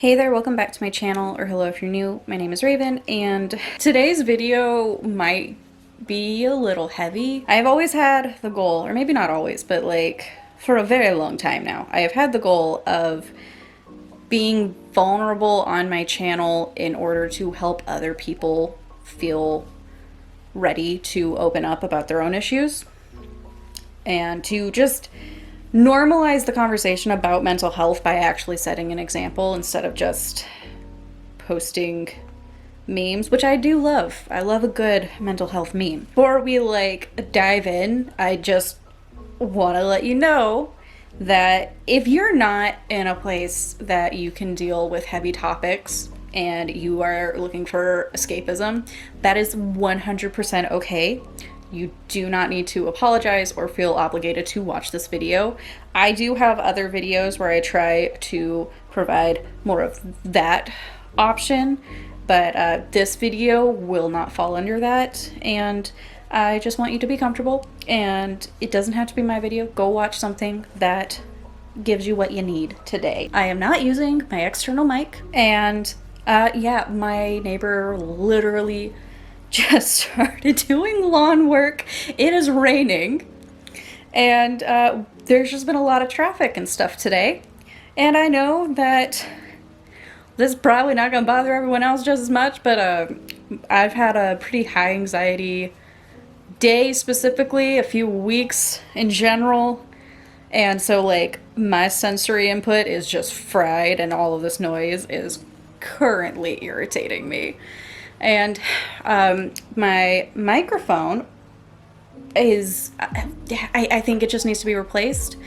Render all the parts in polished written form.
Hey there, welcome back to my channel, or hello if you're new. My name is Raven, and today's video might be a little heavy. I've always had the goal, or maybe not always, but like for a very long time now, I have had the goal of being vulnerable on my channel in order to help other people feel ready to open up about their own issues and to just normalize the conversation about mental health by actually setting an example instead of just posting memes, which I do love. I love a good mental health meme. Before we dive in, I just want to let you know that if you're not in a place that you can deal with heavy topics and you are looking for escapism, that is 100% okay. You do not need to apologize or feel obligated to watch this video. I do have other videos where I try to provide more of that option, but this video will not fall under that, and I just want you to be comfortable, and it doesn't have to be my video. Go watch something that gives you what you need today. I am not using my external mic, and yeah, my neighbor literally just started doing lawn work. It is raining, and there's just been a lot of traffic and stuff today, and I know that this is probably not gonna bother everyone else just as much, but I've had a pretty high anxiety day, specifically a few weeks in general, and so like my sensory input is just fried, and all of this noise is currently irritating me. And my microphone is, I think it just needs to be replaced.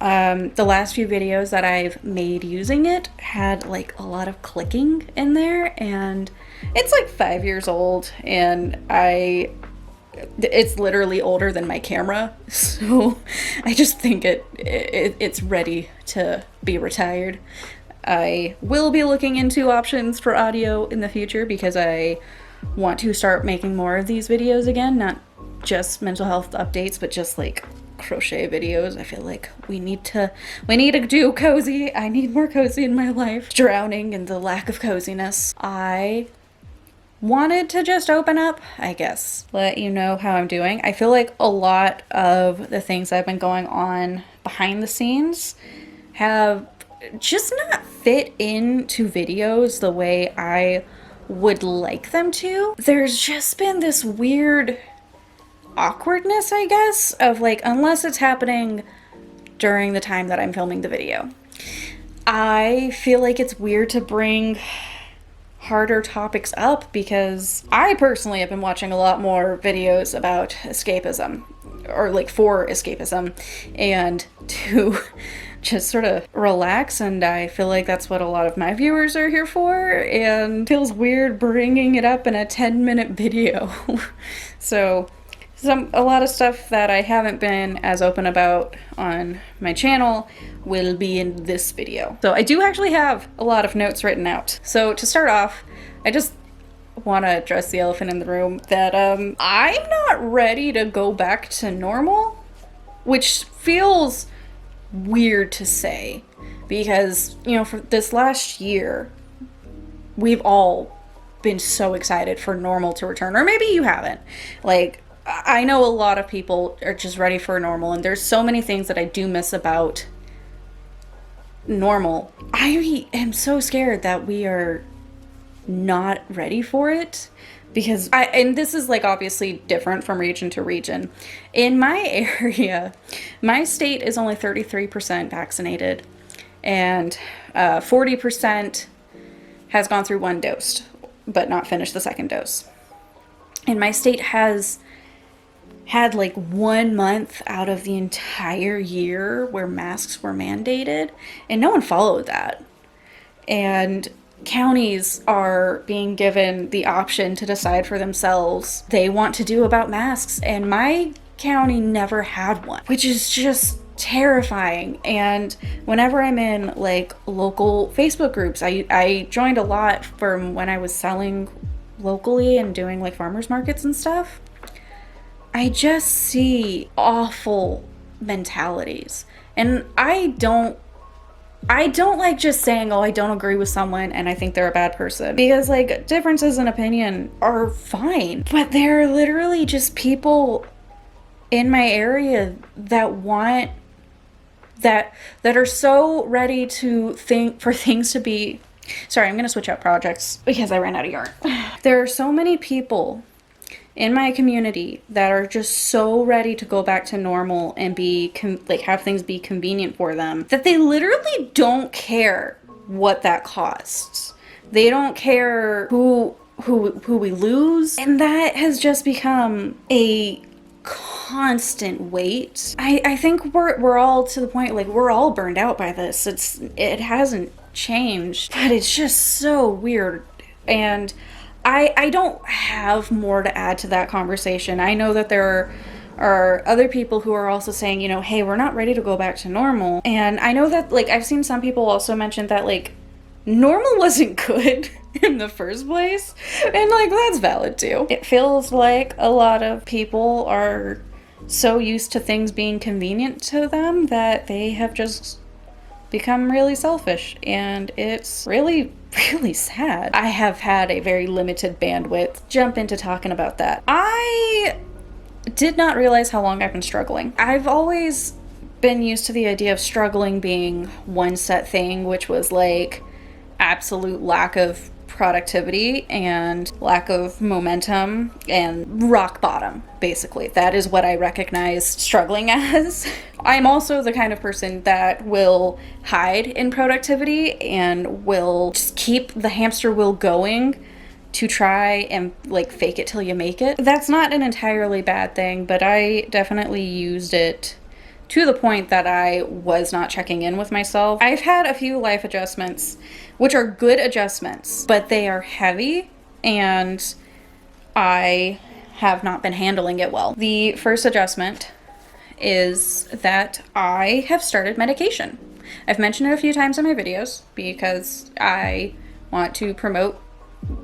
The last few videos that I've made using it had like a lot of clicking in there, and it's like 5 years old, and it's literally older than my camera, so I just think it's ready to be retired. I will be looking into options for audio in the future because I want to start making more of these videos again, not just mental health updates, but just like crochet videos. I feel like we need to do cozy. I need more cozy in my life. Drowning in the lack of coziness. I wanted to just open up, I guess, let you know how I'm doing. I feel like a lot of the things that have been going on behind the scenes have just not fit into videos the way I would like them to. There's just been this weird awkwardness, I guess, of like, unless it's happening during the time that I'm filming the video. I feel like it's weird to bring harder topics up because I personally have been watching a lot more videos about escapism, or like for escapism, and to just sort of relax, and I feel like that's what a lot of my viewers are here for, and it feels weird bringing it up in a 10-minute video. So a lot of stuff that I haven't been as open about on my channel will be in this video. So I do actually have a lot of notes written out. So to start off, I just want to address the elephant in the room that I'm not ready to go back to normal, which feels weird to say because, you know, for this last year we've all been so excited for normal to return, or maybe you haven't. Like, I know a lot of people are just ready for normal, and there's so many things that I do miss about normal. I am so scared that we are not ready for it, because and this is like obviously different from region to region. In my area, my state is only 33% vaccinated, and 40% has gone through one dose but not finished the second dose. And my state has had like 1 month out of the entire year where masks were mandated, and no one followed that. And counties are being given the option to decide for themselves they want to do about masks, and my county never had one, which is just terrifying. And whenever I'm in like local Facebook groups, I joined a lot from when I was selling locally and doing like farmers markets and stuff. I just see awful mentalities, and I don't I don't like just saying, oh, I don't agree with someone and I think they're a bad person. Because, like, differences in opinion are fine. But there are literally just people in my area that want, that are so ready to think for things to be... Sorry, I'm gonna switch out projects because I ran out of yarn. There are so many people in my community that are just so ready to go back to normal and be like have things be convenient for them that they literally don't care what that costs. They don't care who we lose, and that has just become a constant weight. I think we're all to the point, like, we're all burned out by this. It hasn't changed, but it's just so weird. And I don't have more to add to that conversation. I know that there are other people who are also saying, you know, hey, we're not ready to go back to normal. And I know that, like, I've seen some people also mention that, like, normal wasn't good in the first place. And, like, that's valid too. It feels like a lot of people are so used to things being convenient to them that they have just become really selfish, and it's really, really sad. I have had a very limited bandwidth jump into talking about that. I did not realize how long I've been struggling. I've always been used to the idea of struggling being one set thing, which was like absolute lack of productivity and lack of momentum and rock bottom, basically. That is what I recognize struggling as. I'm also the kind of person that will hide in productivity and will just keep the hamster wheel going to try and, like, fake it till you make it. That's not an entirely bad thing, but I definitely used it to the point that I was not checking in with myself. I've had a few life adjustments, which are good adjustments, but they are heavy, and I have not been handling it well. The first adjustment is that I have started medication. I've mentioned it a few times in my videos because I want to promote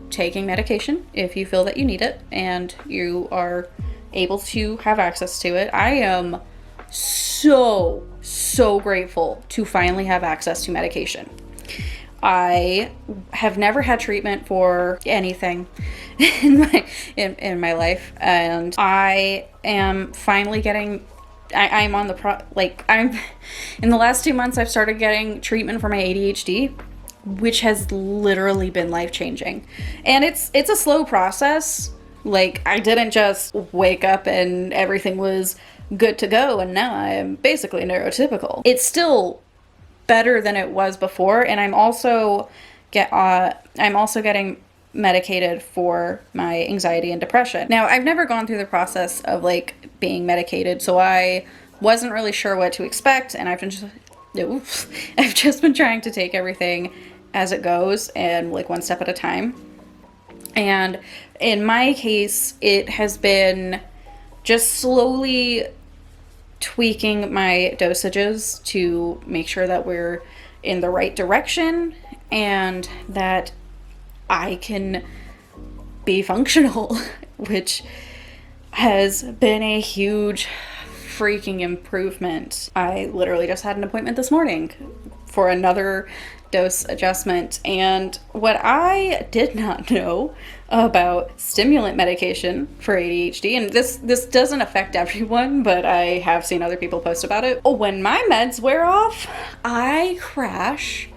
taking medication if you feel that you need it and you are able to have access to it. I am so grateful to finally have access to medication. I have never had treatment for anything in my life, and I am finally getting... I'm on the I'm in the last 2 months I've started getting treatment for my ADHD, which has literally been life-changing. And it's a slow process. Like, I didn't just wake up and everything was good to go and now I'm basically neurotypical. It's still better than it was before, and I'm also getting medicated for my anxiety and depression. Now, I've never gone through the process of, like, being medicated, so I wasn't really sure what to expect, and I've just been trying to take everything as it goes and, like, one step at a time. And in my case, it has been just slowly tweaking my dosages to make sure that we're in the right direction and that I can be functional, which has been a huge freaking improvement. I literally just had an appointment this morning for another dose adjustment, and what I did not know about stimulant medication for ADHD, and this doesn't affect everyone, but I have seen other people post about it. When my meds wear off, I crash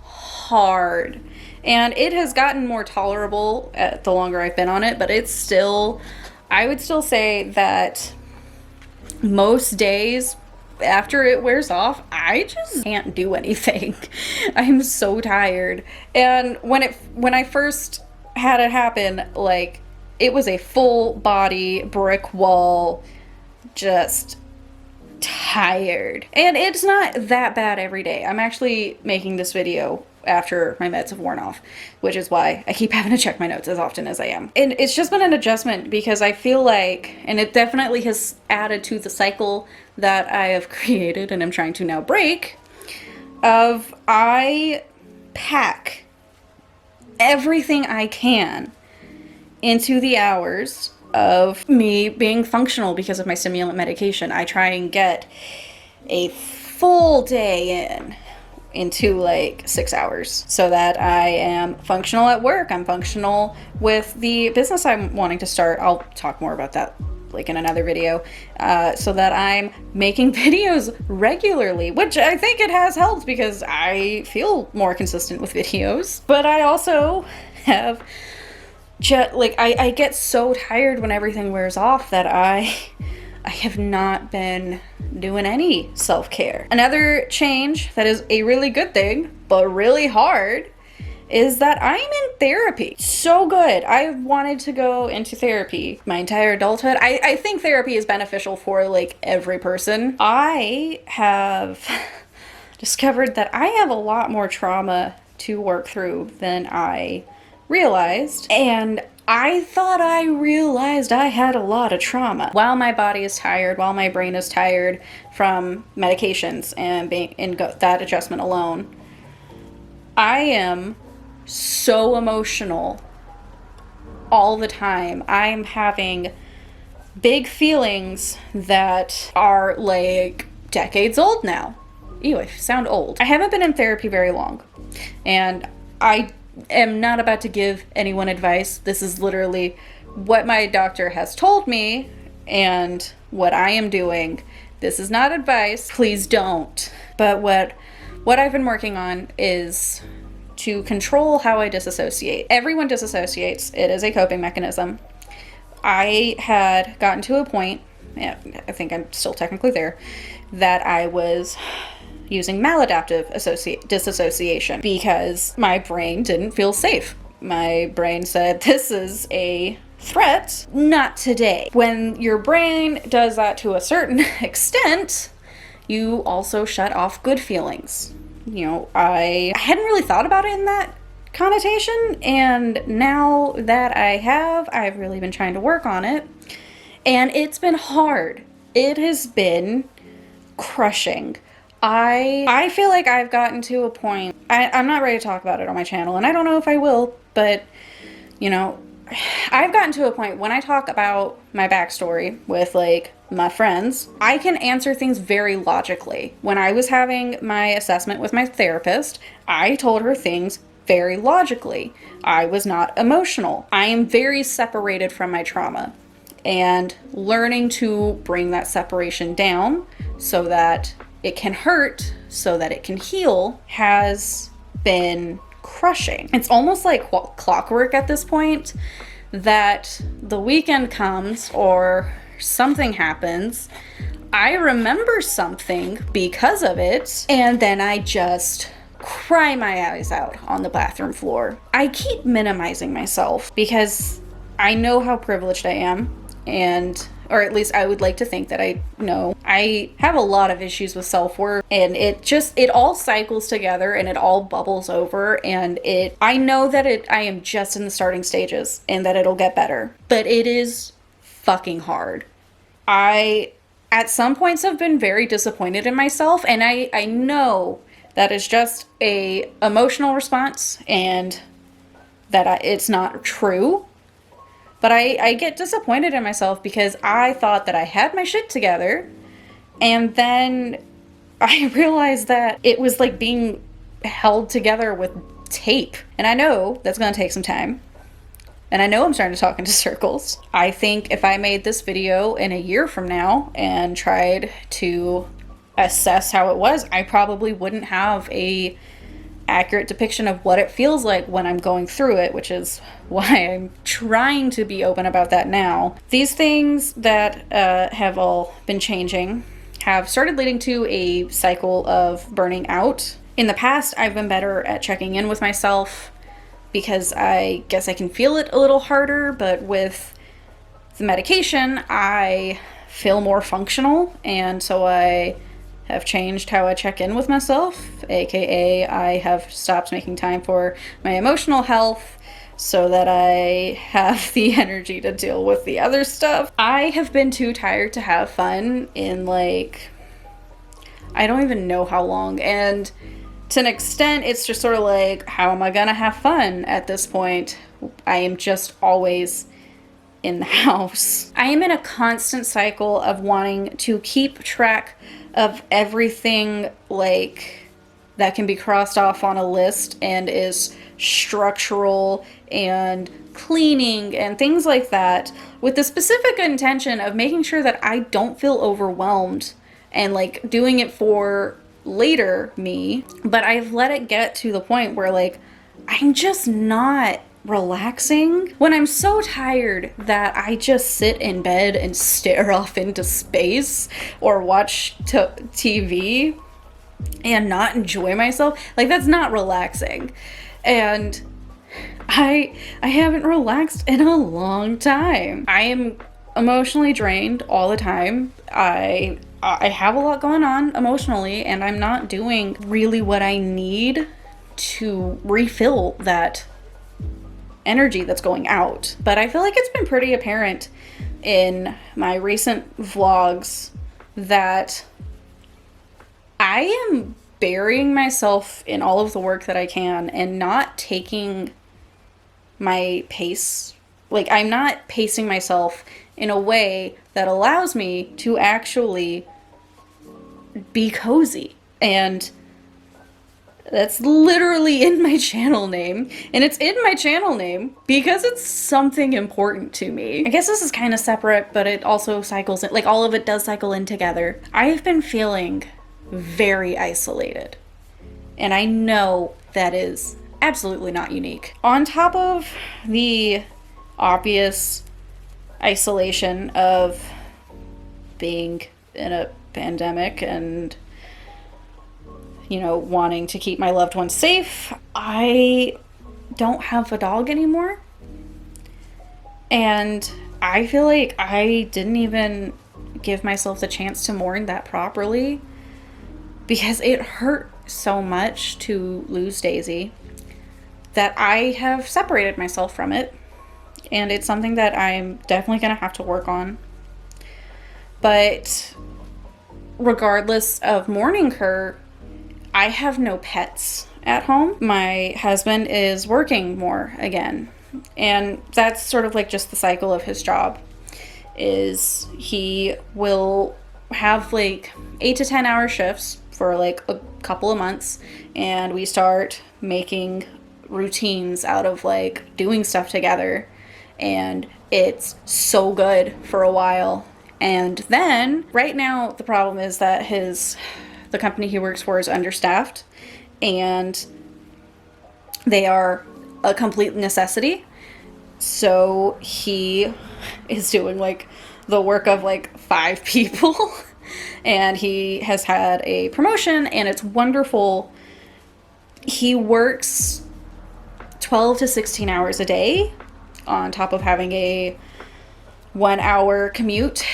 hard, and it has gotten more tolerable the longer I've been on it, but it's still, I would still say that most days after it wears off, I just can't do anything. I'm so tired. And when I first had it happen, like, it was a full body brick wall, just tired. And it's not that bad every day. I'm actually making this video after my meds have worn off, which is why I keep having to check my notes as often as I am. And it's just been an adjustment because I feel like, and it definitely has added to the cycle that I have created and I'm trying to now break, of I pack everything I can into the hours of me being functional because of my stimulant medication. I try and get a full day into like 6 hours so that I am functional at work. I'm functional with the business I'm wanting to start. I'll talk more about that like in another video, so that I'm making videos regularly, which I think it has helped because I feel more consistent with videos. But I also have I get so tired when everything wears off that I have not been doing any self-care. Another change that is a really good thing, but really hard, is that I'm in therapy. So good. I've wanted to go into therapy my entire adulthood. I think therapy is beneficial for like every person. I have discovered that I have a lot more trauma to work through than I realized, and I thought I realized I had a lot of trauma. While my body is tired, while my brain is tired from medications and being in that adjustment alone, I am so emotional all the time. I'm having big feelings that are like decades old now. Ew, I sound old. I haven't been in therapy very long, and I am not about to give anyone advice. This is literally what my doctor has told me and what I am doing. This is not advice. Please don't. But what I've been working on is to control how I disassociate. Everyone disassociates. It is a coping mechanism. I had gotten to a point, I think I'm still technically there, that I was using maladaptive disassociation because my brain didn't feel safe. My brain said, this is a threat, not today. When your brain does that to a certain extent, you also shut off good feelings. You know, I hadn't really thought about it in that connotation, and now that I've really been trying to work on it, and it's been hard. It has been crushing. I feel like I've gotten to a point, I'm not ready to talk about it on my channel, and I don't know if I will, but, you know, I've gotten to a point when I talk about my backstory with, like, my friends, I can answer things very logically. When I was having my assessment with my therapist, I told her things very logically. I was not emotional. I am very separated from my trauma, and learning to bring that separation down so that it can hurt, so that it can heal, has been crushing. It's almost like clockwork at this point, that the weekend comes or something happens, I remember something because of it, and then I just cry my eyes out on the bathroom floor. I keep minimizing myself because I know how privileged I am, or at least I would like to think that I know. I have a lot of issues with self-worth, and it all cycles together and it all bubbles over, and I know that I am just in the starting stages and that it'll get better, but it is fucking hard. I at some points have been very disappointed in myself, and I know that is just a emotional response and that it's not true. But I get disappointed in myself because I thought that I had my shit together, and then I realized that it was like being held together with tape. And I know that's gonna take some time. And I know I'm starting to talk into circles. I think if I made this video in a year from now and tried to assess how it was, I probably wouldn't have a accurate depiction of what it feels like when I'm going through it, which is why I'm trying to be open about that now. These things that have all been changing have started leading to a cycle of burning out. In the past, I've been better at checking in with myself because I guess I can feel it a little harder, but with the medication, I feel more functional, and so I have changed how I check in with myself, aka I have stopped making time for my emotional health so that I have the energy to deal with the other stuff. I have been too tired to have fun in like, I don't even know how long, and to an extent it's just sort of like, how am I gonna have fun at this point? I am just always in the house. I am in a constant cycle of wanting to keep track of everything, like that can be crossed off on a list and is structural and cleaning and things like that, with the specific intention of making sure that I don't feel overwhelmed and like doing it for later me. But I've let it get to the point where like I'm just not relaxing when I'm so tired that I just sit in bed and stare off into space or watch TV and not enjoy myself. Like, that's not relaxing. And I haven't relaxed in a long time. I am emotionally drained all the time. I have a lot going on emotionally, and I'm not doing really what I need to refill that energy that's going out. But I feel like it's been pretty apparent in my recent vlogs that I am burying myself in all of the work that I can and not taking my pace. Like, I'm not pacing myself in a way that allows me to actually be cozy. And that's literally in my channel name. And it's in my channel name because it's something important to me. I guess this is kind of separate, but it also cycles in, like, all of it does cycle in together. I've been feeling very isolated. And I know that is absolutely not unique. On top of the obvious isolation of being in a pandemic and, you know, wanting to keep my loved ones safe, I don't have a dog anymore. And I feel like I didn't even give myself the chance to mourn that properly, because it hurt so much to lose Daisy that I have separated myself from it. And it's something that I'm definitely going to have to work on. But regardless of mourning her, I have no pets at home. My husband is working more again. And that's sort of like just the cycle of his job. Is he will have like 8 to 10 hour shifts for like a couple of months, and we start making routines out of like doing stuff together, and it's so good for a while. And then right now the problem is that the company he works for is understaffed, and they are a complete necessity. So he is doing like the work of like 5 people. And he has had a promotion, and it's wonderful. He works 12 to 16 hours a day on top of having a 1 hour commute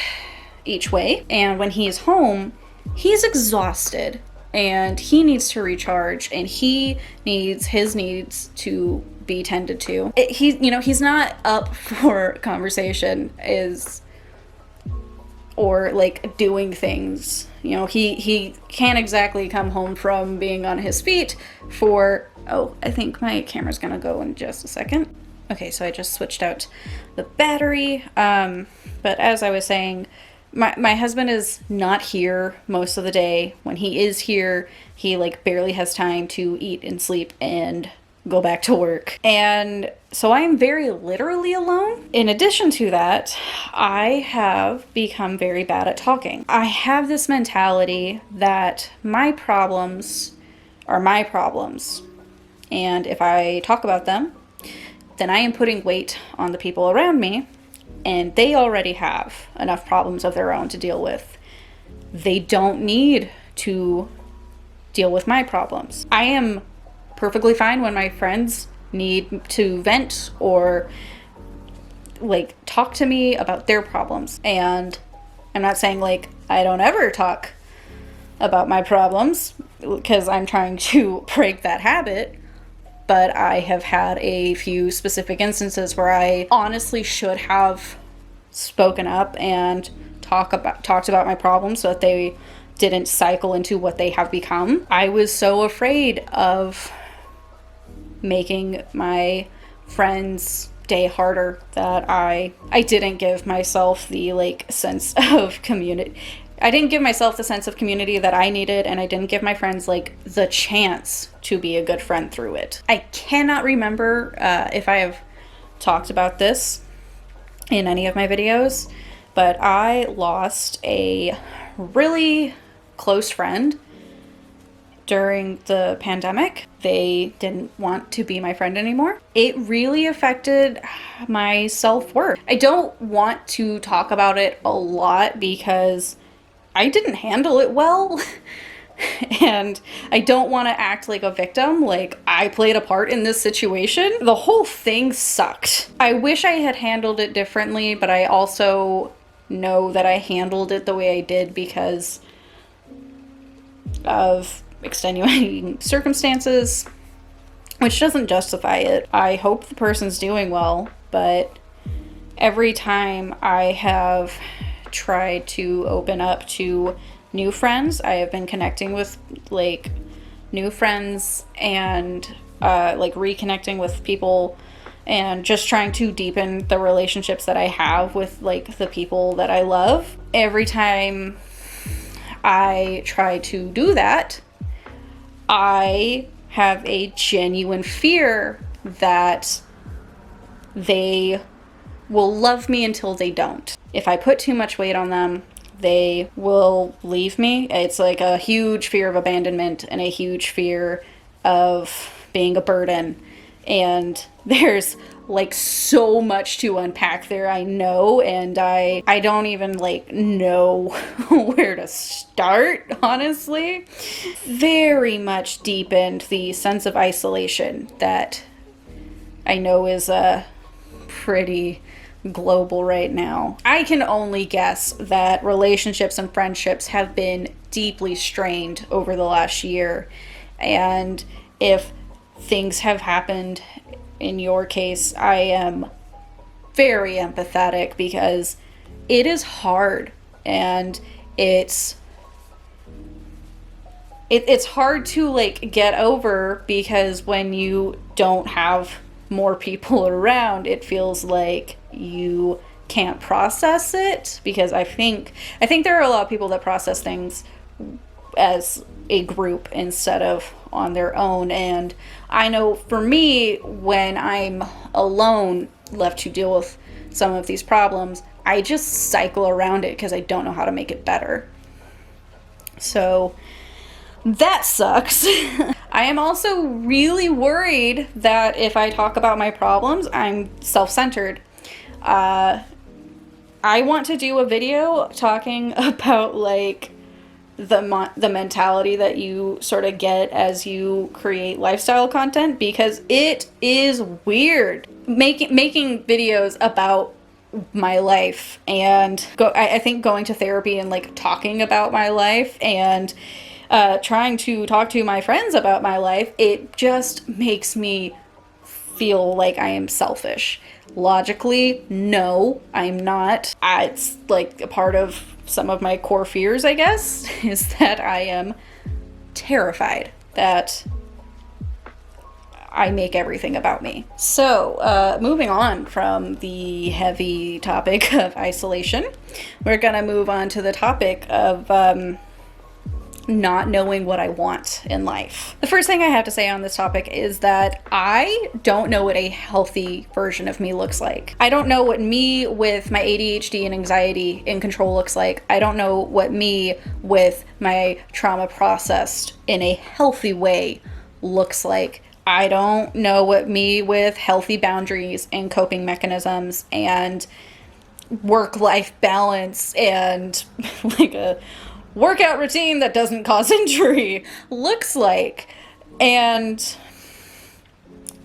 each way. And when he's home, he's exhausted and he needs to recharge, and he needs his needs to be tended to. He's not up for conversation or like doing things. You know, he can't exactly come home from being on his feet for, I think my camera's gonna go in just a second. Okay, so I just switched out the battery. But as I was saying, my husband is not here most of the day. When he is here, he like barely has time to eat and sleep and go back to work. And so I'm very literally alone. In addition to that, I have become very bad at talking. I have this mentality that my problems are my problems. And if I talk about them, then I am putting weight on the people around me, and they already have enough problems of their own to deal with. They don't need to deal with my problems. I am perfectly fine when my friends need to vent or like talk to me about their problems. And I'm not saying like I don't ever talk about my problems, because I'm trying to break that habit. But I have had a few specific instances where I honestly should have spoken up and talked about my problems so that they didn't cycle into what they have become. I was so afraid of making my friends' day harder that I didn't give myself the like sense of community. I didn't give myself the sense of community that I needed, and I didn't give my friends like the chance to be a good friend through it. I cannot remember if I have talked about this in any of my videos, but I lost a really close friend during the pandemic. They didn't want to be my friend anymore. It really affected my self-worth. I don't want to talk about it a lot because I didn't handle it well. And I don't want to act like a victim, like I played a part in this situation. The whole thing sucked. I wish I had handled it differently, but I also know that I handled it the way I did because of extenuating circumstances, which doesn't justify it. I hope the person's doing well, but every time I have tried to open up to new friends, I have been connecting with like new friends and like reconnecting with people and just trying to deepen the relationships that I have with like the people that I love. Every time I try to do that, I have a genuine fear that they will love me until they don't. If I put too much weight on them, they will leave me. It's like a huge fear of abandonment and a huge fear of being a burden. And there's like so much to unpack there, I know, and I don't even like know where to start, honestly. Very much deepened the sense of isolation that I know is pretty global right now. I can only guess that relationships and friendships have been deeply strained over the last year, and if things have happened in your case, I am very empathetic because it is hard, and it's hard to like get over because when you don't have more people around, it feels like you can't process it, because I think there are a lot of people that process things as a group instead of on their own. And I know for me, when I'm alone, left to deal with some of these problems, I just cycle around it because I don't know how to make it better. So that sucks. I am also really worried that if I talk about my problems, I'm self-centered. I want to do a video talking about like the mentality that you sort of get as you create lifestyle content, because it is weird making videos about my life, and I think going to therapy and like talking about my life and trying to talk to my friends about my life, it just makes me feel like I am selfish. Logically, no, I'm not. It's like a part of some of my core fears, I guess, is that I am terrified that I make everything about me. So, moving on from the heavy topic of isolation, we're gonna move on to the topic of not knowing what I want in life. The first thing I have to say on this topic is that I don't know what a healthy version of me looks like. I don't know what me with my ADHD and anxiety in control looks like. I don't know what me with my trauma processed in a healthy way looks like. I don't know what me with healthy boundaries and coping mechanisms and work-life balance and like a workout routine that doesn't cause injury looks like. And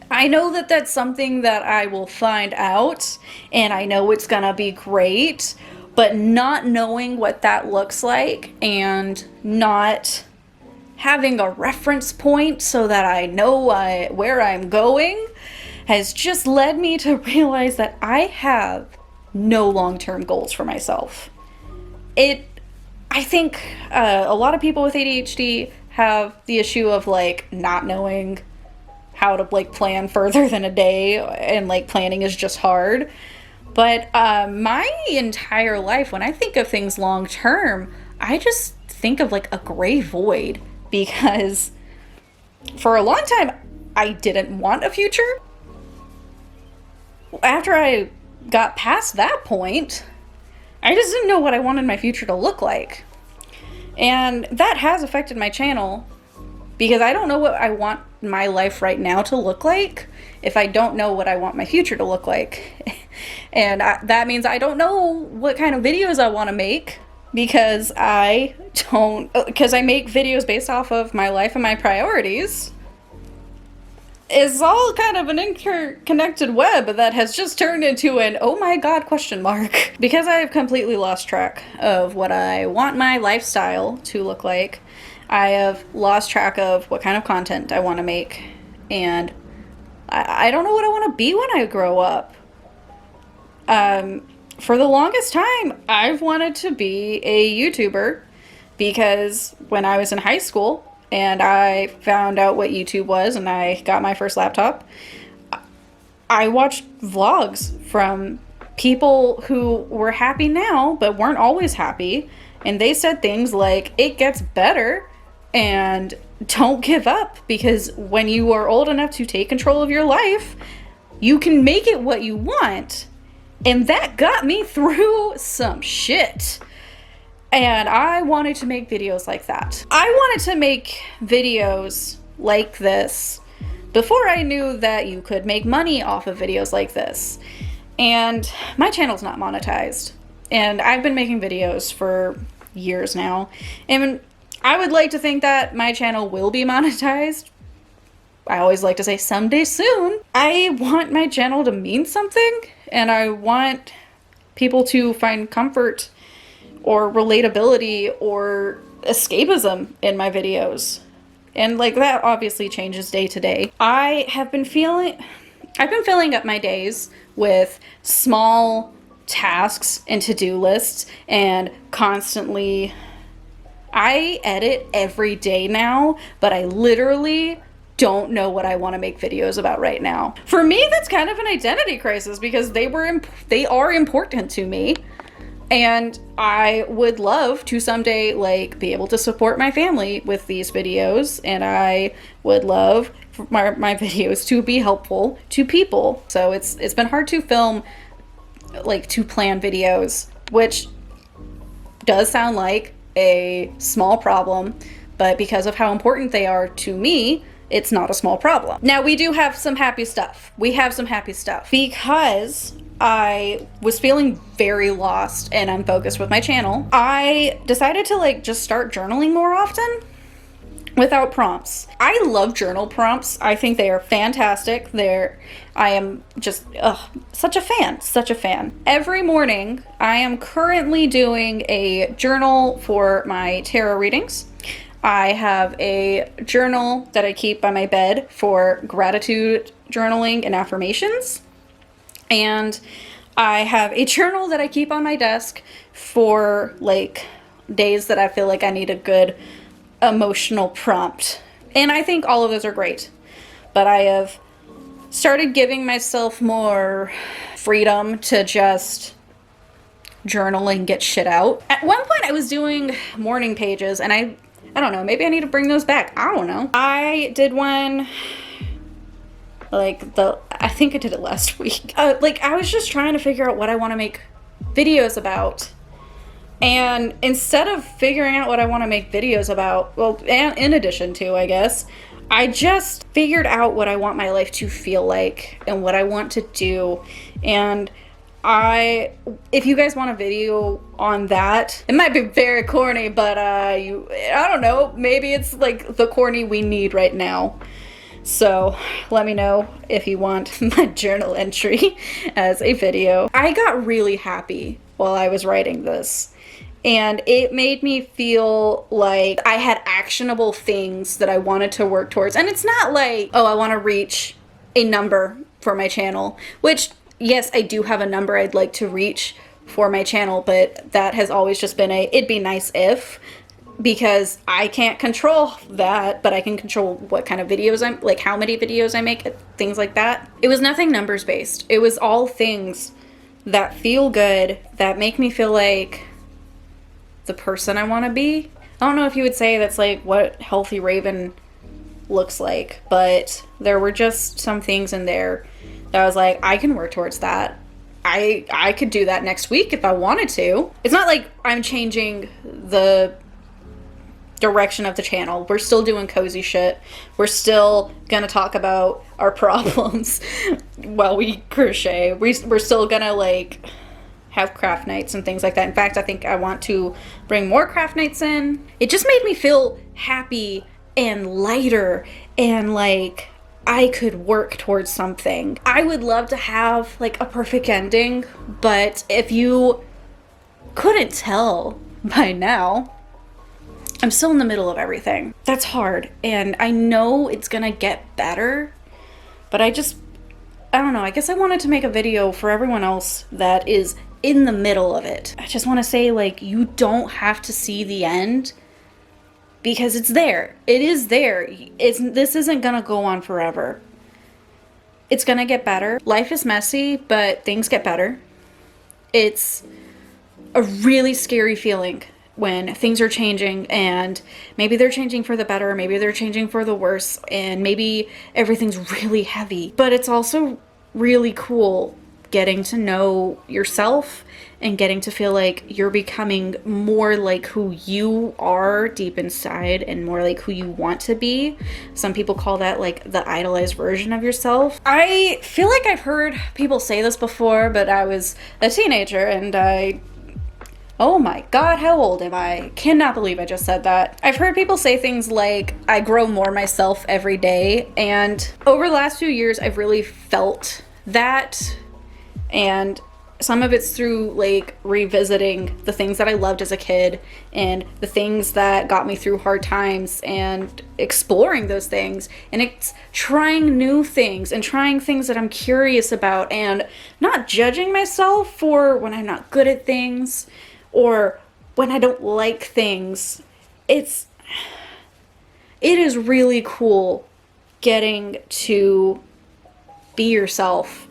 I know that that's something that I will find out, and I know it's gonna be great, but not knowing what that looks like and not having a reference point so that I know where I'm going has just led me to realize that I have no long-term goals for myself. I think a lot of people with ADHD have the issue of like not knowing how to like plan further than a day, and like planning is just hard. But my entire life, when I think of things long term, I just think of like a gray void, because for a long time I didn't want a future. After I got past that point, I just didn't know what I wanted my future to look like. And that has affected my channel, because I don't know what I want my life right now to look like if I don't know what I want my future to look like. And that means I don't know what kind of videos I want to make, because I make videos based off of my life and my priorities. It's all kind of an interconnected web that has just turned into an oh my god question mark. Because I have completely lost track of what I want my lifestyle to look like. I have lost track of what kind of content I want to make. And I don't know what I want to be when I grow up. For the longest time, I've wanted to be a YouTuber, because when I was in high school and I found out what YouTube was and I got my first laptop, I watched vlogs from people who were happy now but weren't always happy, and they said things like, it gets better and don't give up, because when you are old enough to take control of your life, you can make it what you want. And that got me through some shit. And I wanted to make videos like that. I wanted to make videos like this before I knew that you could make money off of videos like this. And my channel's not monetized. And I've been making videos for years now. And I would like to think that my channel will be monetized. I always like to say someday soon. I want my channel to mean something, and I want people to find comfort or relatability or escapism in my videos. And like that obviously changes day to day. I've been filling up my days with small tasks and to-do lists, and constantly I edit every day now, but I literally don't know what I want to make videos about right now. For me, that's kind of an identity crisis, because they are important to me. And I would love to someday like be able to support my family with these videos, and I would love for my videos to be helpful to people. So it's been hard to film, like to plan videos, which does sound like a small problem, but because of how important they are to me, it's not a small problem. Now, we do have some happy stuff. We have some happy stuff, because I was feeling very lost and unfocused with my channel. I decided to like just start journaling more often without prompts. I love journal prompts. I think they are fantastic. I am just such a fan. Every morning, I am currently doing a journal for my tarot readings. I have a journal that I keep by my bed for gratitude journaling and affirmations. And I have a journal that I keep on my desk for like days that I feel like I need a good emotional prompt. And I think all of those are great. But I have started giving myself more freedom to just journal and get shit out. At one point I was doing morning pages, and I don't know, maybe I need to bring those back. I don't know. I did one I think I did it last week. I was just trying to figure out what I want to make videos about. And instead of figuring out what I want to make videos about, well, and in addition to, I guess, I just figured out what I want my life to feel like and what I want to do. And if you guys want a video on that, it might be very corny, but I don't know, maybe it's like the corny we need right now. So let me know if you want my journal entry as a video. I got really happy while I was writing this, and it made me feel like I had actionable things that I wanted to work towards. And it's not like, oh, I want to reach a number for my channel, which yes, I do have a number I'd like to reach for my channel, but that has always just been it'd be nice if, because I can't control that, but I can control what kind of videos how many videos I make, things like that. It was nothing numbers based. It was all things that feel good, that make me feel like the person I want to be. I don't know if you would say that's like what healthy Raven looks like, but there were just some things in there that I was like, I can work towards that. I could do that next week if I wanted to. It's not like I'm changing the direction of the channel. We're still doing cozy shit. We're still gonna talk about our problems while we crochet. We're still gonna like have craft nights and things like that. In fact, I think I want to bring more craft nights in. It just made me feel happy and lighter and like I could work towards something. I would love to have like a perfect ending, but if you couldn't tell by now, I'm still in the middle of everything. That's hard, and I know it's gonna get better, but I don't know. I guess I wanted to make a video for everyone else that is in the middle of it. I just want to say, like, you don't have to see the end because it's there. It is there. This isn't gonna go on forever. It's gonna get better. Life is messy, but things get better. It's a really scary feeling when things are changing, and maybe they're changing for the better, maybe they're changing for the worse, and maybe everything's really heavy. But it's also really cool getting to know yourself and getting to feel like you're becoming more like who you are deep inside and more like who you want to be. Some people call that like the idolized version of yourself. I feel like I've heard people say this before, but I was a teenager and oh my god, how old am I? Cannot believe I just said that. I've heard people say things like, I grow more myself every day, and over the last few years, I've really felt that, and some of it's through like revisiting the things that I loved as a kid and the things that got me through hard times and exploring those things, and it's trying new things and trying things that I'm curious about and not judging myself for when I'm not good at things or when I don't like things. It is really cool getting to be yourself.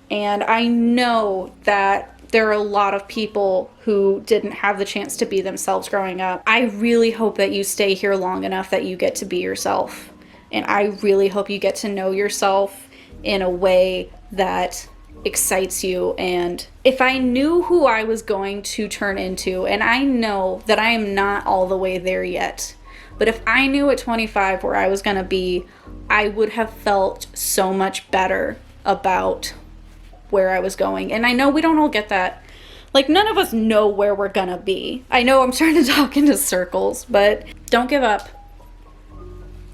And I know that there are a lot of people who didn't have the chance to be themselves growing up. I really hope that you stay here long enough that you get to be yourself. And I really hope you get to know yourself in a way that excites you. And if I knew who I was going to turn into, and I know that I am not all the way there yet, but if I knew at 25 where I was going to be, I would have felt so much better about where I was going. And I know we don't all get that. Like, none of us know where we're going to be. I know I'm starting to talk into circles, but don't give up.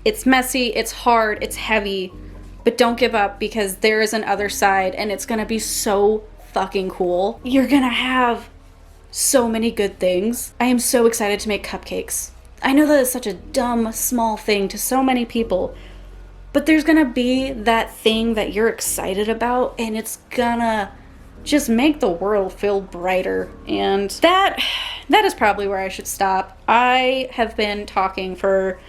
It's messy, it's hard, it's heavy, but don't give up because there is an other side and it's gonna be so fucking cool. You're gonna have so many good things. I am so excited to make cupcakes. I know that is such a dumb, small thing to so many people, but there's gonna be that thing that you're excited about and it's gonna just make the world feel brighter. And that is probably where I should stop. I have been talking for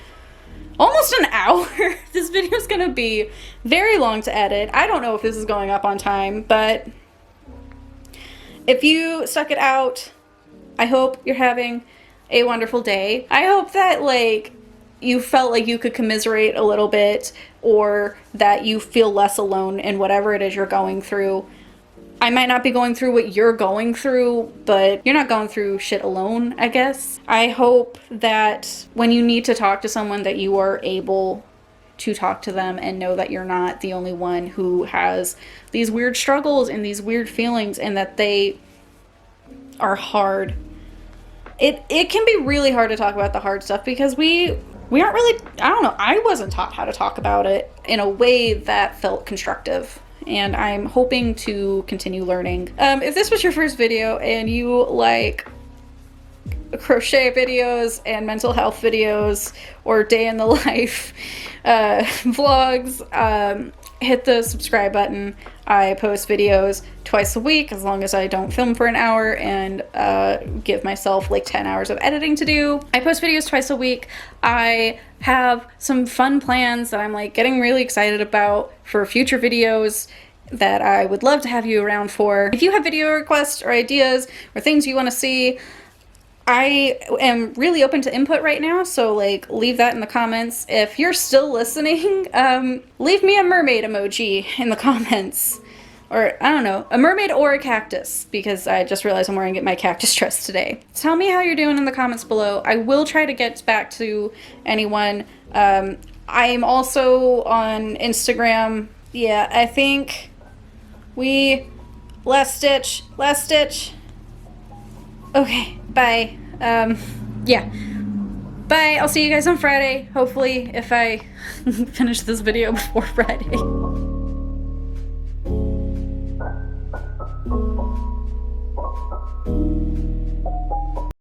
almost an hour. This video is gonna be very long to edit. I don't know if this is going up on time, but if you stuck it out, I hope you're having a wonderful day. I hope that like you felt like you could commiserate a little bit, or that you feel less alone in whatever it is you're going through. I might not be going through what you're going through, but you're not going through shit alone, I guess. I hope that when you need to talk to someone that you are able to talk to them and know that you're not the only one who has these weird struggles and these weird feelings and that they are hard. It can be really hard to talk about the hard stuff because we aren't really, I don't know, I wasn't taught how to talk about it in a way that felt constructive. And I'm hoping to continue learning. If this was your first video and you like crochet videos and mental health videos or day in the life vlogs, hit the subscribe button. I post videos twice a week as long as I don't film for an hour and give myself like 10 hours of editing to do. I post videos twice a week. I have some fun plans that I'm like getting really excited about for future videos that I would love to have you around for. If you have video requests or ideas or things you want to see, I am really open to input right now, so like leave that in the comments. If you're still listening, leave me a mermaid emoji in the comments. Or, I don't know, a mermaid or a cactus, because I just realized I'm wearing my cactus dress today. Tell me how you're doing in the comments below. I will try to get back to anyone. I'm also on Instagram. Yeah, I think last stitch. Okay, bye. Yeah. Bye, I'll see you guys on Friday, hopefully, if I finish this video before Friday.